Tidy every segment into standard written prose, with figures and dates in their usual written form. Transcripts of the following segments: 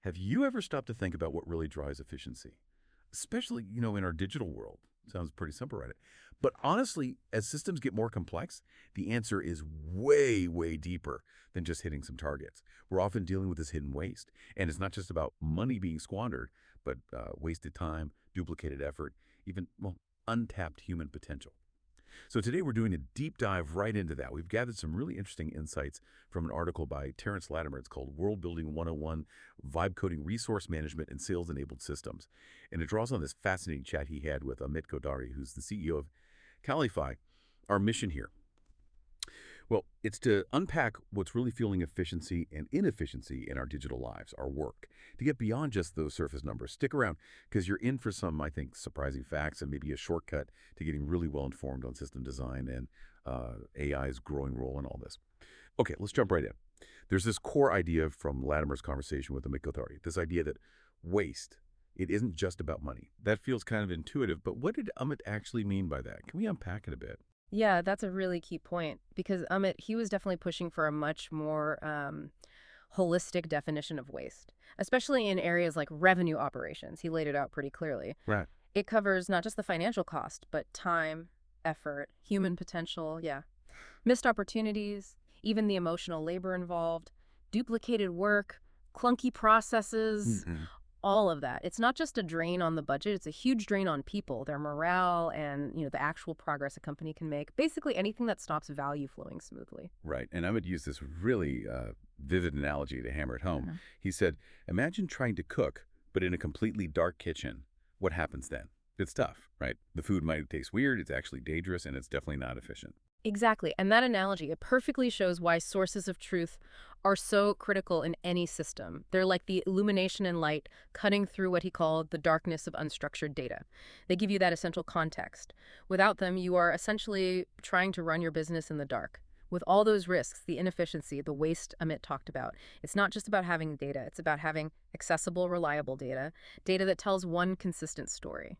Have you ever stopped to think about what really drives efficiency? Especially, in our digital world. Sounds pretty simple, right? But honestly, as systems get more complex, the answer is way, way deeper than just hitting some targets. We're often dealing with this hidden waste. And it's not just about money being squandered, but wasted time, duplicated effort, even, well, untapped human potential. So today we're doing a deep dive right into that. We've gathered some really interesting insights from an article by Terence Latimer. It's called World Building 101, Vibe Coding Resource Management and Sales-Enabled Systems. And it draws on this fascinating chat he had with Amit Kodari, who's the CEO of Calify. Our mission here, well, it's to unpack what's really fueling efficiency and inefficiency in our digital lives, our work, to get beyond just those surface numbers. Stick around, because you're in for some, I think, surprising facts and maybe a shortcut to getting really well informed on system design and AI's growing role in all this. Okay, let's jump right in. There's this core idea from Latimer's conversation with Amit Kothari, this idea that waste, it isn't just about money. That feels kind of intuitive, but what did Amit actually mean by that? Can we unpack it a bit? Yeah, that's a really key point because Amit, he was definitely pushing for a much more holistic definition of waste, especially in areas like revenue operations. He laid it out pretty clearly. Right. It covers not just the financial cost, but time, effort, human potential, yeah, missed opportunities, even the emotional labor involved, duplicated work, clunky processes, Mm-mm. all of that. It's not just a drain on the budget, it's a huge drain on people, their morale, and the actual progress a company can make. Basically anything that stops value flowing smoothly. Right. And I would use this really vivid analogy to hammer it home. Mhm. He said, imagine trying to cook, but in a completely dark kitchen. What happens then? It's tough, right? The food might taste weird, it's actually dangerous, and it's definitely not efficient. Exactly. And that analogy, it perfectly shows why sources of truth are so critical in any system. They're like the illumination and light cutting through what he called the darkness of unstructured data. They give you that essential context. Without them, you are essentially trying to run your business in the dark. With all those risks, the inefficiency, the waste Amit talked about, it's not just about having data. It's about having accessible, reliable data, data that tells one consistent story.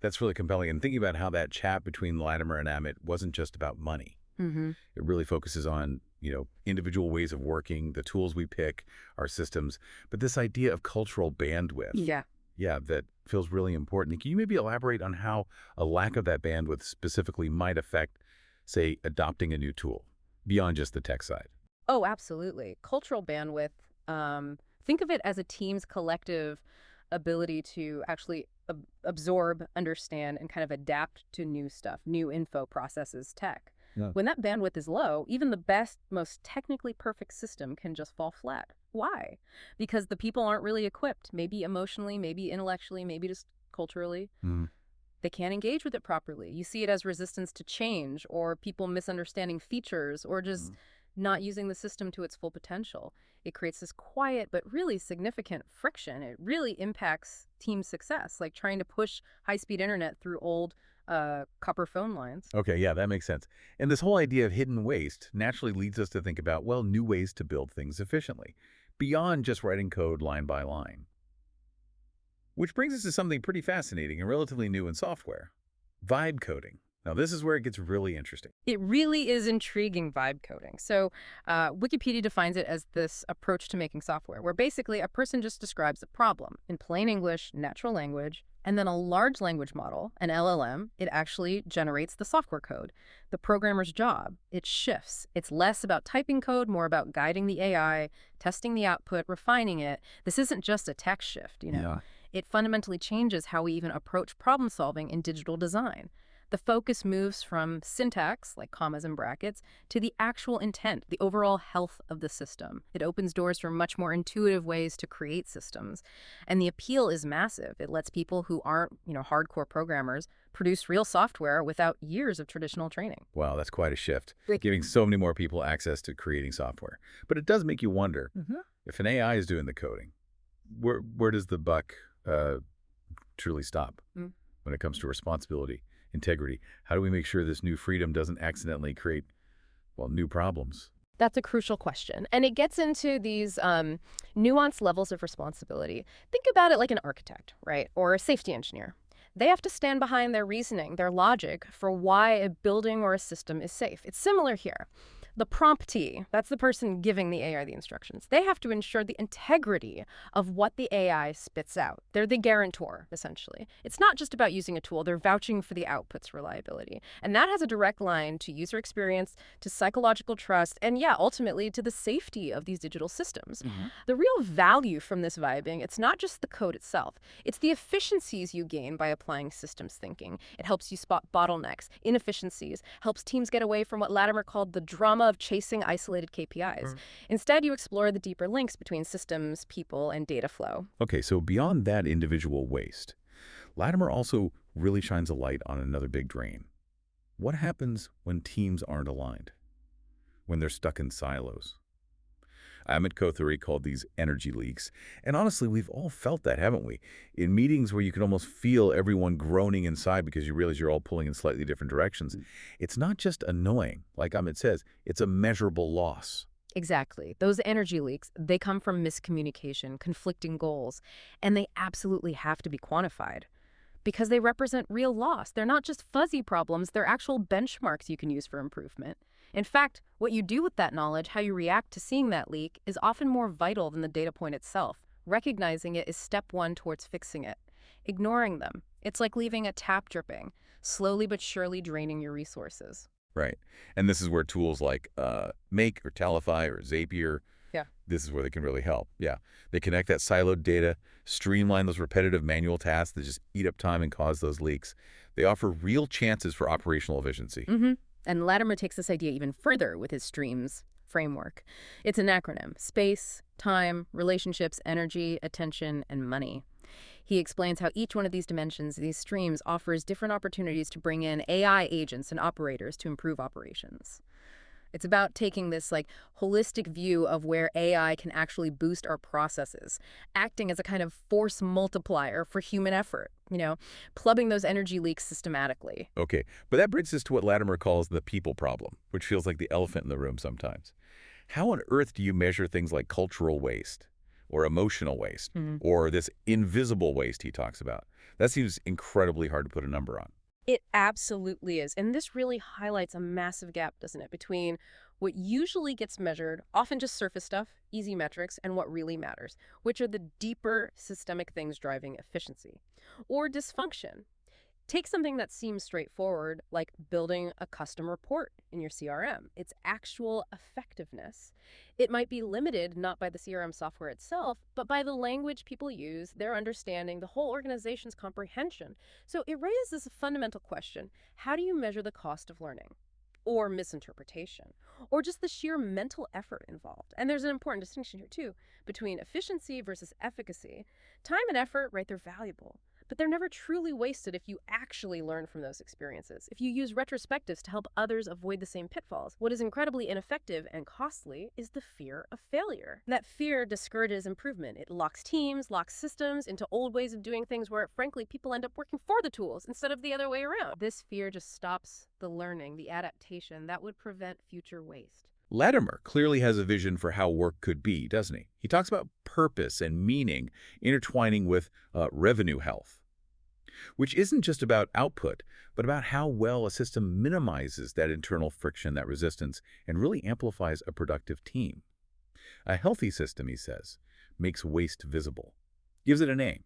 That's really compelling. And thinking about how that chat between Latimer and Amit wasn't just about money. Mm-hmm. It really focuses on, individual ways of working, the tools we pick, our systems, but this idea of cultural bandwidth. Yeah. Yeah, that feels really important. Can you maybe elaborate on how a lack of that bandwidth specifically might affect, say, adopting a new tool beyond just the tech side? Oh, absolutely. Cultural bandwidth, think of it as a team's collective ability to actually absorb, understand, and kind of adapt to new stuff, new info, processes, tech. Yeah. When that bandwidth is low, even the best, most technically perfect system can just fall flat. Why? Because the people aren't really equipped, maybe emotionally, maybe intellectually, maybe just culturally. Mm. They can't engage with it properly. You see it as resistance to change or people misunderstanding features or just not using the system to its full potential. It creates this quiet but really significant friction. It really impacts team success, like trying to push high-speed internet through old copper phone lines. Okay, yeah, that makes sense. And this whole idea of hidden waste naturally leads us to think about, well, new ways to build things efficiently, beyond just writing code line by line. Which brings us to something pretty fascinating and relatively new in software, vibe coding. Now, this is where it gets really interesting. It really is intriguing, vibe coding. So Wikipedia defines it as this approach to making software, where basically a person just describes a problem in plain English, natural language, and then a large language model, an LLM, it actually generates the software code. The programmer's job, it shifts. It's less about typing code, more about guiding the AI, testing the output, refining it. This isn't just a text shift. Yeah. It fundamentally changes how we even approach problem solving in digital design. The focus moves from syntax, like commas and brackets, to the actual intent, the overall health of the system. It opens doors for much more intuitive ways to create systems. And the appeal is massive. It lets people who aren't, hardcore programmers produce real software without years of traditional training. Wow, that's quite a shift, Like- giving so many more people access to creating software. But it does make you wonder, if an AI is doing the coding, where does the buck truly stop when it comes to responsibility? Integrity. How do we make sure this new freedom doesn't accidentally create, new problems? That's a crucial question. And it gets into these nuanced levels of responsibility. Think about it like an architect, right? Or a safety engineer. They have to stand behind their reasoning, their logic for why a building or a system is safe. It's similar here. The promptee, that's the person giving the AI the instructions. They have to ensure the integrity of what the AI spits out. They're the guarantor, essentially. It's not just about using a tool, they're vouching for the output's reliability. And that has a direct line to user experience, to psychological trust, and yeah, ultimately to the safety of these digital systems. Hmm. The real value from this vibing, it's not just the code itself, it's the efficiencies you gain by applying systems thinking. It helps you spot bottlenecks, inefficiencies, helps teams get away from what Latimer called the drama of chasing isolated KPIs. Instead, you explore the deeper links between systems, people, and data flow. Okay, so beyond that individual waste, Latimer also really shines a light on another big drain. What happens when teams aren't aligned? When they're stuck in silos? Amit Kothari called these energy leaks. And honestly, we've all felt that, haven't we? In meetings where you can almost feel everyone groaning inside because you realize you're all pulling in slightly different directions. It's not just annoying, like Amit says, it's a measurable loss. Exactly. Those energy leaks, they come from miscommunication, conflicting goals, and they absolutely have to be quantified because they represent real loss. They're not just fuzzy problems, they're actual benchmarks you can use for improvement. In fact, what you do with that knowledge, how you react to seeing that leak, is often more vital than the data point itself. Recognizing it is step one towards fixing it. Ignoring them, it's like leaving a tap dripping, slowly but surely draining your resources. Right. And this is where tools like Make or Talify or Zapier, Yeah. this is where they can really help. Yeah. They connect that siloed data, streamline those repetitive manual tasks that just eat up time and cause those leaks. They offer real chances for operational efficiency. And Latimer takes this idea even further with his streams framework. It's an acronym: space, time, relationships, energy, attention, and money. He explains how each one of these dimensions, these streams, offers different opportunities to bring in AI agents and operators to improve operations. It's about taking this holistic view of where AI can actually boost our processes, acting as a kind of force multiplier for human effort, plugging those energy leaks systematically. Okay, but that brings us to what Latimer calls the people problem, which feels like the elephant in the room sometimes. How on earth do you measure things like cultural waste or emotional waste or this invisible waste he talks about? That seems incredibly hard to put a number on. It absolutely is. And this really highlights a massive gap, doesn't it, between what usually gets measured, often just surface stuff, easy metrics, and what really matters, which are the deeper systemic things driving efficiency or dysfunction. Take something that seems straightforward, like building a custom report in your CRM. Its actual effectiveness. It might be limited not by the CRM software itself, but by the language people use, their understanding, the whole organization's comprehension. So it raises this fundamental question: how do you measure the cost of learning? Or misinterpretation, or just the sheer mental effort involved. And there's an important distinction here, too, between efficiency versus efficacy. Time and effort, right, they're valuable, but they're never truly wasted if you actually learn from those experiences, if you use retrospectives to help others avoid the same pitfalls. What is incredibly ineffective and costly is the fear of failure. That fear discourages improvement. It locks teams, locks systems into old ways of doing things where, frankly, people end up working for the tools instead of the other way around. This fear just stops the learning, the adaptation that would prevent future waste. Latimer clearly has a vision for how work could be, doesn't he? He talks about purpose and meaning intertwining with revenue health, which isn't just about output, but about how well a system minimizes that internal friction, that resistance, and really amplifies a productive team. A healthy system, he says, makes waste visible, gives it a name,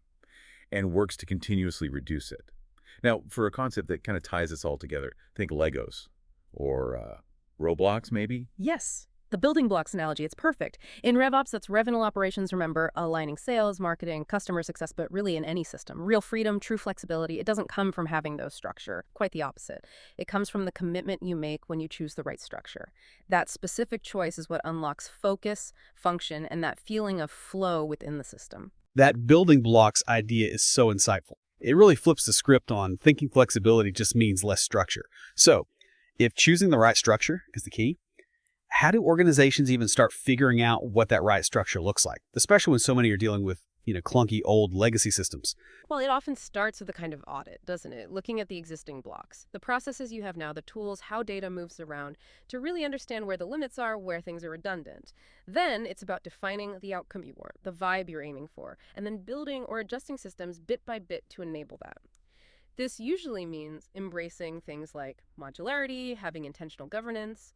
and works to continuously reduce it. Now, for a concept that kind of ties this all together, think Legos or Roblox, maybe? Yes. The building blocks analogy, it's perfect. In RevOps, that's revenue operations, remember, aligning sales, marketing, customer success, but really in any system. Real freedom, true flexibility, it doesn't come from having those structure. Quite the opposite. It comes from the commitment you make when you choose the right structure. That specific choice is what unlocks focus, function, and that feeling of flow within the system. That building blocks idea is so insightful. It really flips the script on thinking flexibility just means less structure. So, if choosing the right structure is the key, how do organizations even start figuring out what that right structure looks like, especially when so many are dealing with, clunky old legacy systems? Well, it often starts with a kind of audit, doesn't it? Looking at the existing blocks, the processes you have now, the tools, how data moves around, to really understand where the limits are, where things are redundant. Then it's about defining the outcome you want, the vibe you're aiming for, and then building or adjusting systems bit by bit to enable that. This usually means embracing things like modularity, having intentional governance,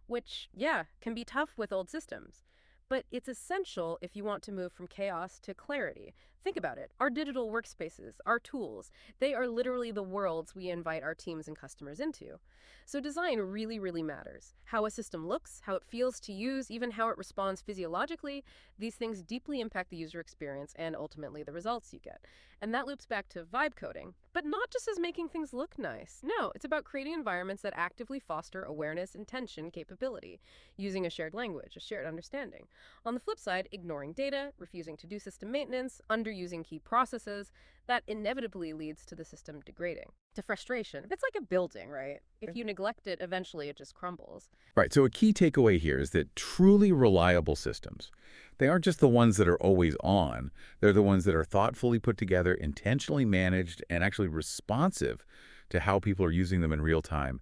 which, yeah, can be tough with old systems. But it's essential if you want to move from chaos to clarity. Think about it. Our digital workspaces, our tools, they are literally the worlds we invite our teams and customers into. So design really, really matters. How a system looks, how it feels to use, even how it responds physiologically, these things deeply impact the user experience and ultimately the results you get. And that loops back to vibe coding, but not just as making things look nice. No, it's about creating environments that actively foster awareness, intention, capability, using a shared language, a shared understanding. On the flip side, ignoring data, refusing to do system maintenance, underusing key processes, that inevitably leads to the system degrading, to frustration. It's like a building, right? If you neglect it, eventually it just crumbles. Right, so a key takeaway here is that truly reliable systems, they aren't just the ones that are always on, they're the ones that are thoughtfully put together, intentionally managed, and actually responsive to how people are using them in real time.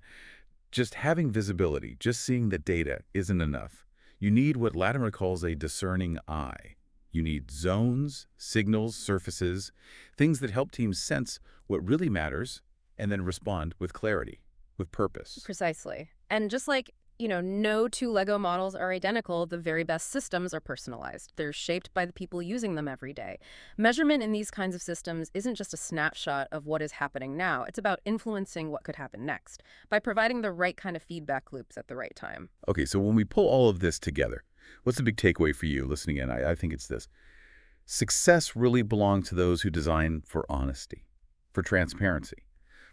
Just having visibility, just seeing the data isn't enough. You need what Latimer calls a discerning eye. You need zones, signals, surfaces, things that help teams sense what really matters and then respond with clarity, with purpose. Precisely. And just like, no two Lego models are identical, the very best systems are personalized. They're shaped by the people using them every day. Measurement in these kinds of systems isn't just a snapshot of what is happening now. It's about influencing what could happen next by providing the right kind of feedback loops at the right time. Okay, so when we pull all of this together, what's the big takeaway for you listening in? I think it's this. Success really belongs to those who design for honesty, for transparency,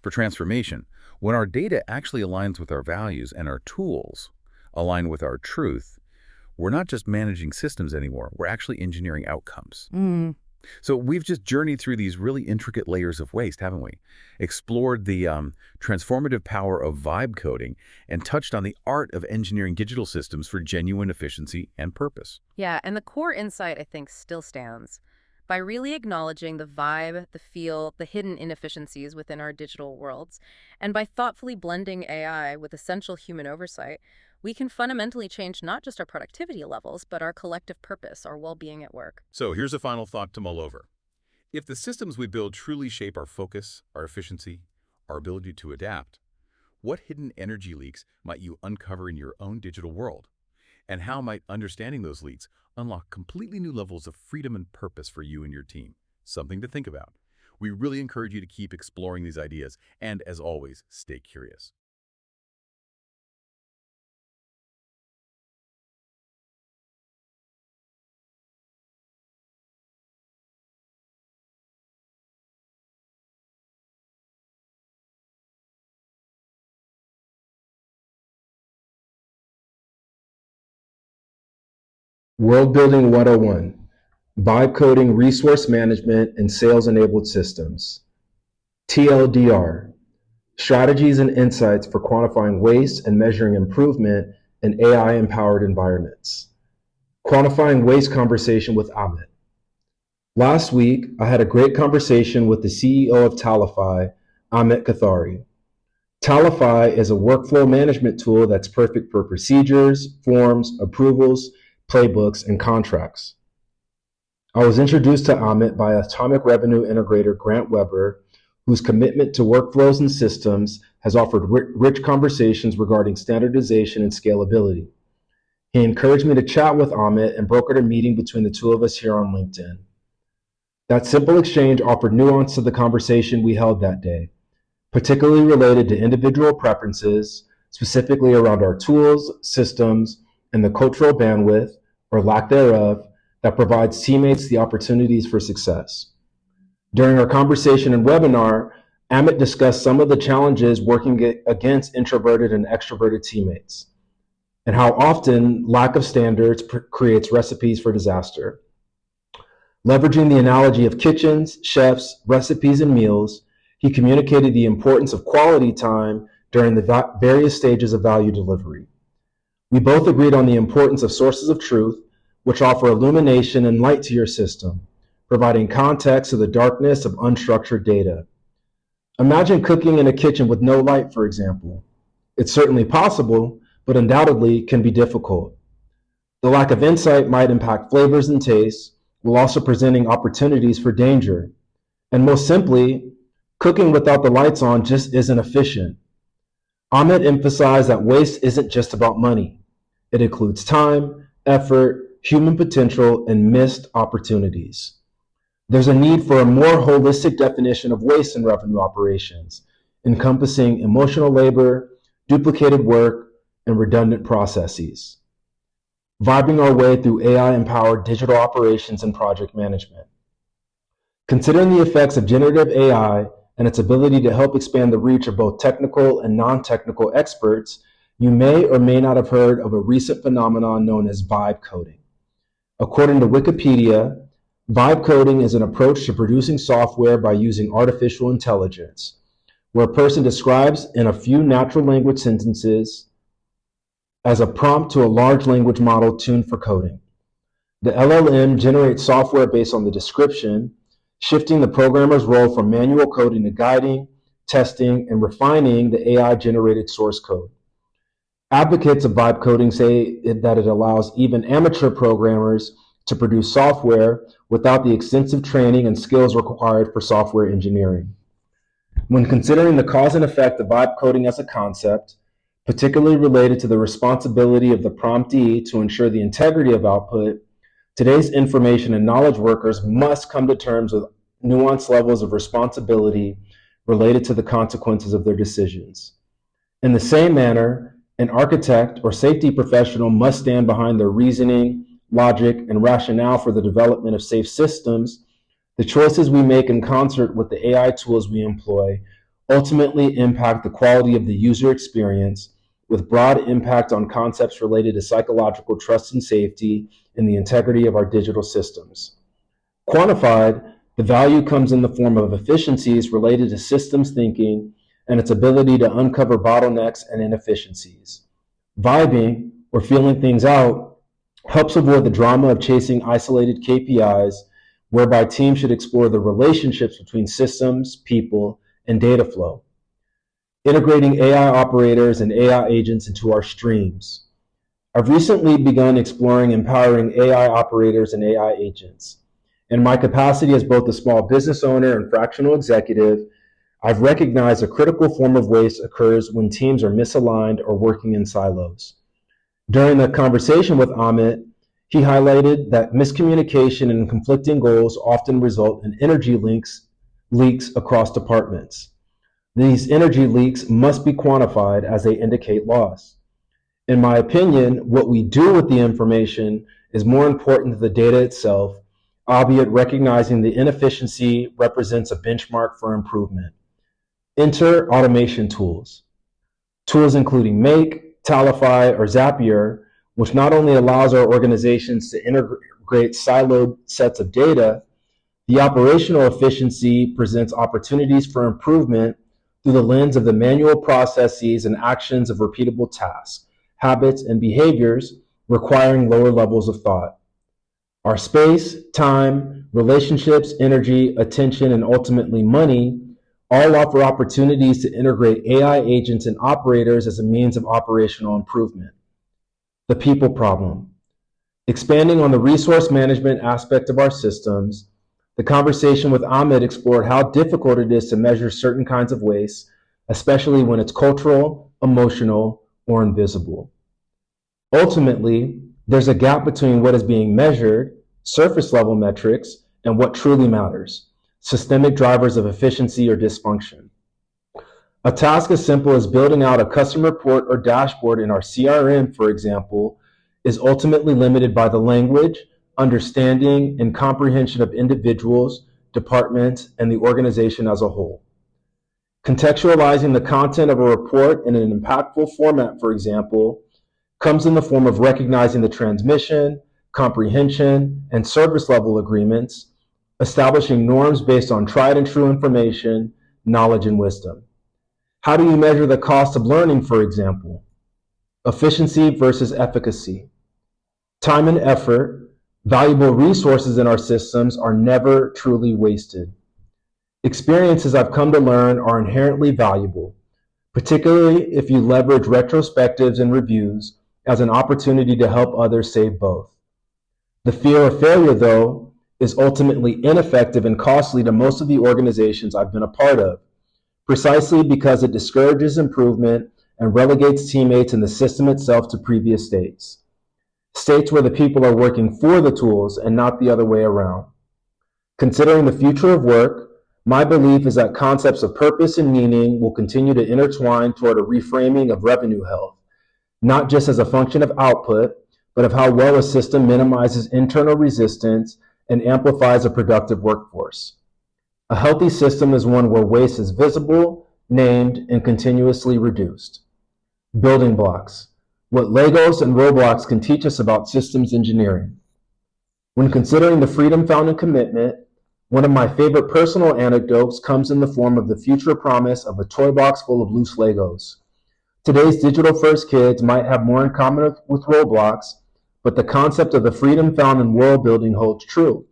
for transformation. When our data actually aligns with our values and our tools align with our truth, we're not just managing systems anymore. We're actually engineering outcomes. So we've just journeyed through these really intricate layers of waste, haven't we? Explored the transformative power of vibe coding and touched on the art of engineering digital systems for genuine efficiency and purpose. Yeah, and the core insight, I think, still stands. By really acknowledging the vibe, the feel, the hidden inefficiencies within our digital worlds, and by thoughtfully blending AI with essential human oversight, we can fundamentally change not just our productivity levels, but our collective purpose, our well-being at work. So here's a final thought to mull over. If the systems we build truly shape our focus, our efficiency, our ability to adapt, what hidden energy leaks might you uncover in your own digital world? And how might understanding those leaks unlock completely new levels of freedom and purpose for you and your team? Something to think about. We really encourage you to keep exploring these ideas and, as always, stay curious. World Building 101, Vibe Coding Resource Management and Sales-Enabled Systems. TLDR, Strategies and Insights for Quantifying Waste and Measuring Improvement in AI-Empowered Environments. Quantifying Waste Conversation with Amit. Last week, I had a great conversation with the CEO of Talify, Amit Kathari. Talify is a workflow management tool that's perfect for procedures, forms, approvals, playbooks, and contracts. I was introduced to Amit by Atomic Revenue Integrator Grant Weber, whose commitment to workflows and systems has offered rich conversations regarding standardization and scalability. He encouraged me to chat with Amit and brokered a meeting between the two of us here on LinkedIn. That simple exchange offered nuance to the conversation we held that day, particularly related to individual preferences, specifically around our tools, systems, and the cultural bandwidth, or lack thereof, that provides teammates the opportunities for success. During our conversation and webinar, Amit discussed some of the challenges working against introverted and extroverted teammates, and how often lack of standards creates recipes for disaster. Leveraging the analogy of kitchens, chefs, recipes, and meals, he communicated the importance of quality time during the various stages of value delivery. We both agreed on the importance of sources of truth, which offer illumination and light to your system, providing context to the darkness of unstructured data. Imagine cooking in a kitchen with no light, for example. It's certainly possible, but undoubtedly can be difficult. The lack of insight might impact flavors and tastes, while also presenting opportunities for danger. And most simply, cooking without the lights on just isn't efficient. Amit emphasized that waste isn't just about money. It includes time, effort, human potential, and missed opportunities. There's a need for a more holistic definition of waste in revenue operations, encompassing emotional labor, duplicated work, and redundant processes. Vibing our way through AI-empowered digital operations and project management. Considering the effects of generative AI and its ability to help expand the reach of both technical and non-technical experts, you may or may not have heard of a recent phenomenon known as vibe coding. According to Wikipedia, vibe coding is an approach to producing software by using artificial intelligence, where a person describes in a few natural language sentences as a prompt to a large language model tuned for coding. The LLM generates software based on the description, shifting the programmer's role from manual coding to guiding, testing, and refining the AI-generated source code. Advocates of vibe coding say that it allows even amateur programmers to produce software without the extensive training and skills required for software engineering. When considering the cause and effect of vibe coding as a concept, particularly related to the responsibility of the promptee to ensure the integrity of output, today's information and knowledge workers must come to terms with nuanced levels of responsibility related to the consequences of their decisions. In the same manner, an architect or safety professional must stand behind their reasoning, logic, and rationale for the development of safe systems. The choices we make in concert with the AI tools we employ ultimately impact the quality of the user experience, with broad impact on concepts related to psychological trust and safety and the integrity of our digital systems. Quantified, the value comes in the form of efficiencies related to systems thinking and its ability to uncover bottlenecks and inefficiencies. Vibing, or feeling things out, helps avoid the drama of chasing isolated KPIs, whereby teams should explore the relationships between systems, people, and data flow. Integrating AI operators and AI agents into our streams. I've recently begun exploring empowering AI operators and AI agents. In my capacity as both a small business owner and fractional executive, I've recognized a critical form of waste occurs when teams are misaligned or working in silos. During the conversation with Amit, he highlighted that miscommunication and conflicting goals often result in energy leaks across departments. These energy leaks must be quantified as they indicate loss. In my opinion, what we do with the information is more important than the data itself, albeit recognizing the inefficiency represents a benchmark for improvement. Enter automation tools. Tools including Make, Talify, or Zapier, which not only allows our organizations to integrate siloed sets of data, the operational efficiency presents opportunities for improvement through the lens of the manual processes and actions of repeatable tasks, habits, and behaviors requiring lower levels of thought. Our space, time, relationships, energy, attention, and ultimately money all offer opportunities to integrate AI agents and operators as a means of operational improvement. The people problem. Expanding on the resource management aspect of our systems, the conversation with Ahmed explored how difficult it is to measure certain kinds of waste, especially when it's cultural, emotional, or invisible. Ultimately, there's a gap between what is being measured, surface level metrics, and what truly matters, systemic drivers of efficiency or dysfunction. A task as simple as building out a customer report or dashboard in our CRM, for example, is ultimately limited by the language, understanding, and comprehension of individuals, departments, and the organization as a whole. Contextualizing the content of a report in an impactful format, for example, comes in the form of recognizing the transmission, comprehension, and service level agreements, establishing norms based on tried and true information, knowledge, and wisdom. How do you measure the cost of learning, for example? Efficiency versus efficacy. Time and effort, valuable resources in our systems, are never truly wasted. Experiences I've come to learn are inherently valuable, particularly if you leverage retrospectives and reviews as an opportunity to help others save both. The fear of failure, though, is ultimately ineffective and costly to most of the organizations I've been a part of, precisely because it discourages improvement and relegates teammates and the system itself to previous states. states where the people are working for the tools and not the other way around. Considering the future of work, my belief is that concepts of purpose and meaning will continue to intertwine toward a reframing of revenue health, not just as a function of output, but of how well a system minimizes internal resistance and amplifies a productive workforce. A healthy system is one where waste is visible, named, and continuously reduced. Building blocks. What Legos and Roblox can teach us about systems engineering. When considering the freedom found in commitment, one of my favorite personal anecdotes comes in the form of the future promise of a toy box full of loose Legos. Today's digital-first kids might have more in common with Roblox, but the concept of the freedom found in world building holds true.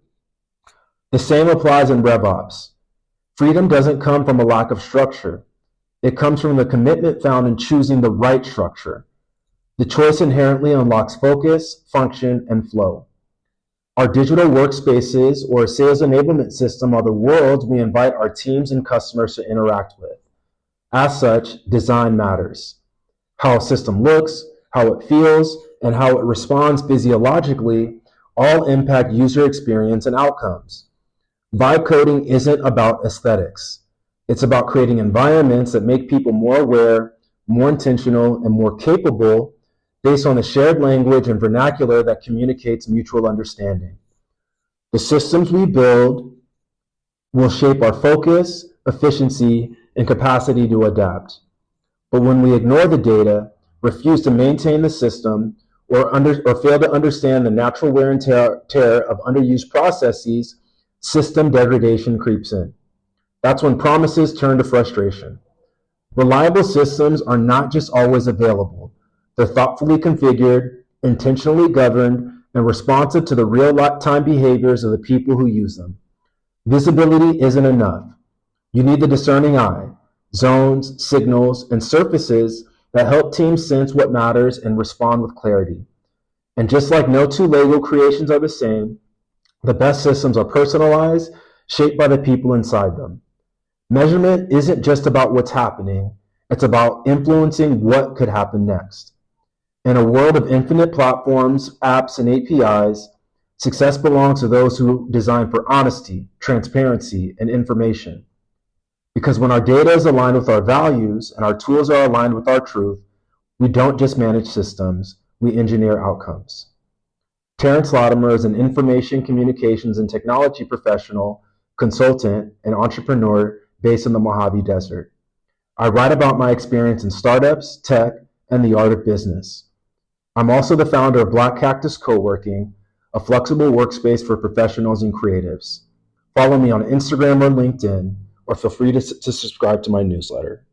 The same applies in RevOps. Freedom doesn't come from a lack of structure. It comes from the commitment found in choosing the right structure. The choice inherently unlocks focus, function, and flow. Our digital workspaces or sales enablement system are the worlds we invite our teams and customers to interact with. As such, design matters. How a system looks, how it feels, and how it responds physiologically all impact user experience and outcomes. Vibe coding isn't about aesthetics. It's about creating environments that make people more aware, more intentional, and more capable based on a shared language and vernacular that communicates mutual understanding. The systems we build will shape our focus, efficiency, and capacity to adapt. But when we ignore the data, refuse to maintain the system, or fail to understand the natural wear and tear of underused processes, system degradation creeps in. That's when promises turn to frustration. Reliable systems are not just always available. They're thoughtfully configured, intentionally governed, and responsive to the real-time behaviors of the people who use them. Visibility isn't enough. You need the discerning eye, zones, signals, and surfaces that help teams sense what matters and respond with clarity. And just like no two Lego creations are the same, the best systems are personalized, shaped by the people inside them. Measurement isn't just about what's happening, it's about influencing what could happen next. In a world of infinite platforms, apps, and APIs, success belongs to those who design for honesty, transparency, and information. Because when our data is aligned with our values and our tools are aligned with our truth, we don't just manage systems, we engineer outcomes. Terence Latimer is an information communications and technology professional, consultant, and entrepreneur based in the Mojave Desert. I write about my experience in startups, tech, and the art of business. I'm also the founder of Black Cactus Co-working, a flexible workspace for professionals and creatives. Follow me on Instagram or LinkedIn, or feel free to subscribe to my newsletter.